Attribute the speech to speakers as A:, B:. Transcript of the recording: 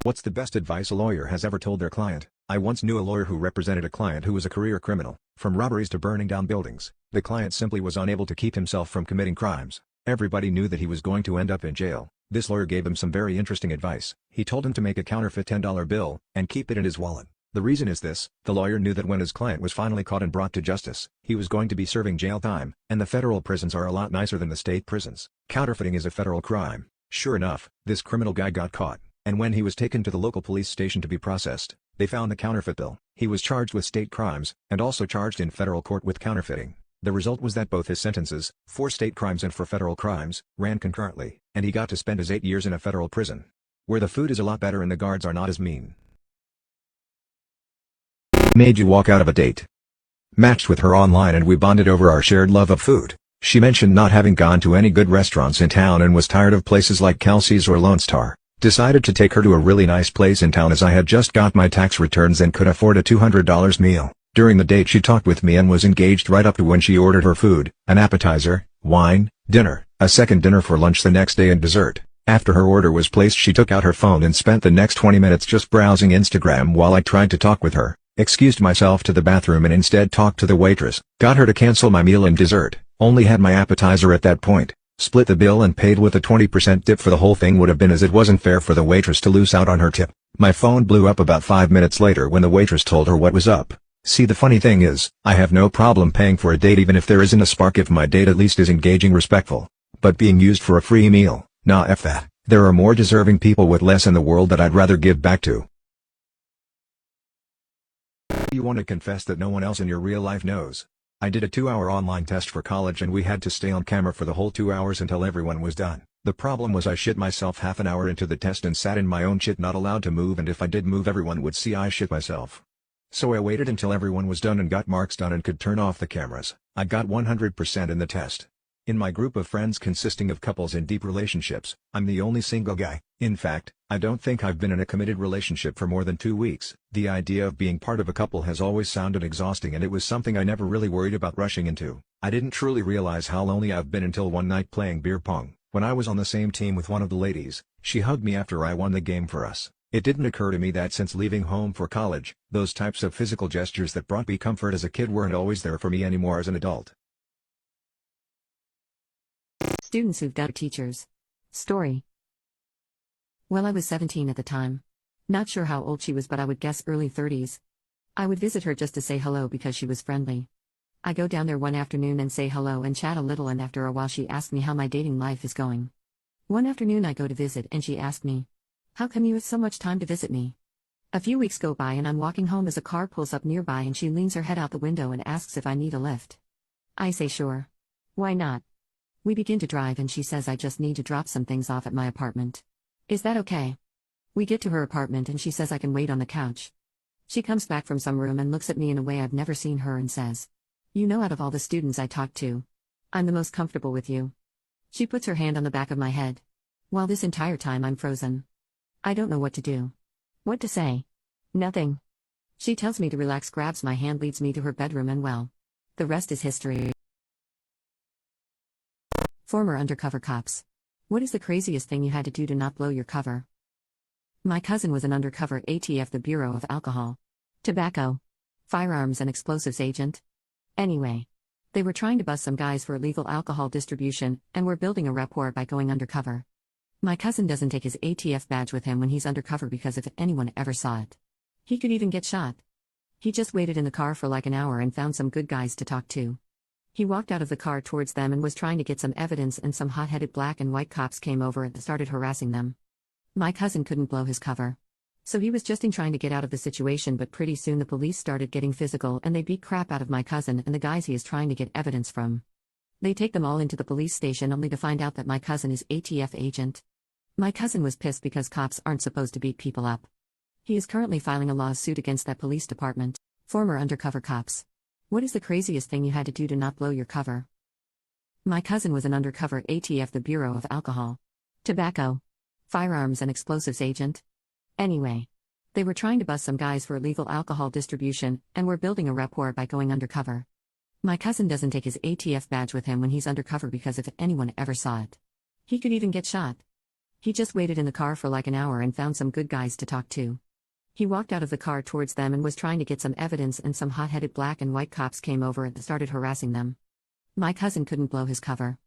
A: What's the best advice a lawyer has ever told their client? I once knew a lawyer who represented a client who was a career criminal, from robberies to burning down buildings. The client simply was unable to keep himself from committing crimes. Everybody knew that he was going to end up in jail. This lawyer gave him some very interesting advice. He told him to make a counterfeit $10 bill and keep it in his wallet. The reason is this: the lawyer knew that when his client was finally caught and brought to justice, he was going to be serving jail time, and the federal prisons are a lot nicer than the state prisons. Counterfeiting is a federal crime. Sure enough, this criminal guy got caught, and when he was taken to the local police station to be processed, they found the counterfeit bill. He was charged with state crimes, and also charged in federal court with counterfeiting. The result was that both his sentences, for state crimes and for federal crimes, ran concurrently, and he got to spend his 8 years in a federal prison, where the food is a lot better and the guards are not as mean. Made you walk out of a date. Matched with her online and we bonded over our shared love of food. She mentioned not having gone to any good restaurants in town and was tired of places like Kelsey's or Lone Star. Decided to take her to a really nice place in town as I had just got my tax returns and could afford a $200 meal. During the date she talked with me and was engaged right up to when she ordered her food, an appetizer, wine, dinner, a second dinner for lunch the next day and dessert. After her order was placed she took out her phone and spent the next 20 minutes just browsing Instagram while I tried to talk with her. Excused myself to the bathroom and instead talked to the waitress. Got her to cancel my meal and dessert. Only had my appetizer at that point. Split the bill and paid with a 20% tip for the whole thing. Would have been as it wasn't fair for the waitress to lose out on her tip. My phone blew up about 5 minutes later when the waitress told her what was up. See, the funny thing is, I have no problem paying for a date even if there isn't a spark if my date at least is engaging, respectful. But being used for a free meal, nah, F that. There are more deserving people with less in the world that I'd rather give back to. You want to confess that no one else in your real life knows? I did a 2-hour online test for college and we had to stay on camera for the whole 2 hours until everyone was done. The problem was I shit myself half an hour into the test and sat in my own shit, not allowed to move, and if I did move everyone would see I shit myself. So I waited until everyone was done and got marks done and could turn off the cameras. I got 100% in the test. In my group of friends consisting of couples in deep relationships, I'm the only single guy. In fact, I don't think I've been in a committed relationship for more than 2 weeks. The idea of being part of a couple has always sounded exhausting and it was something I never really worried about rushing into. I didn't truly realize how lonely I've been until one night playing beer pong. When I was on the same team with one of the ladies, she hugged me after I won the game for us. It didn't occur to me that since leaving home for college, those types of physical gestures that brought me comfort as a kid weren't always there for me anymore as an adult.
B: Students who've got teachers. Story. Well, I was 17 at the time. Not sure how old she was, but I would guess early 30s. I would visit her just to say hello because she was friendly. I go down there one afternoon and say hello and chat a little, and after a while she asked me how my dating life is going. One afternoon I go to visit and she asked me, "How come you have so much time to visit me?" A few weeks go by and I'm walking home as a car pulls up nearby and she leans her head out the window and asks if I need a lift. I say sure. Why not? We begin to drive and she says I just need to drop some things off at my apartment. Is that okay? We get to her apartment and she says I can wait on the couch. She comes back from some room and looks at me in a way I've never seen her and says, "You know, out of all the students I talk to, I'm the most comfortable with you." She puts her hand on the back of my head. While this entire time I'm frozen. I don't know what to do. What to say? Nothing. She tells me to relax, grabs my hand, leads me to her bedroom, and well, the rest is history. Former undercover cops. What is the craziest thing you had to do to not blow your cover? My cousin was an undercover ATF, the Bureau of Alcohol, Tobacco, Firearms and Explosives agent. Anyway, they were trying to bust some guys for illegal alcohol distribution and were building a rapport by going undercover. My cousin doesn't take his ATF badge with him when he's undercover because if anyone ever saw it, he could even get shot. He just waited in the car for like an hour and found some good guys to talk to. He walked out of the car towards them and was trying to get some evidence, and some hot-headed black and white cops came over and started harassing them. My cousin couldn't blow his cover. So he was just trying to get out of the situation, but pretty soon the police started getting physical and they beat crap out of my cousin and the guys he is trying to get evidence from. They take them all into the police station only to find out that my cousin is ATF agent. My cousin was pissed because cops aren't supposed to beat people up. He is currently filing a lawsuit against that police department. Former undercover cops. What is the craziest thing you had to do to not blow your cover? My cousin was an undercover ATF, the Bureau of Alcohol, Tobacco, Firearms and Explosives agent. Anyway, they were trying to bust some guys for illegal alcohol distribution and were building a rapport by going undercover. My cousin doesn't take his ATF badge with him when he's undercover because if anyone ever saw it, he could even get shot. He just waited in the car for like an hour and found some good guys to talk to. He walked out of the car towards them and was trying to get some evidence, and some hot-headed black and white cops came over and started harassing them. My cousin couldn't blow his cover.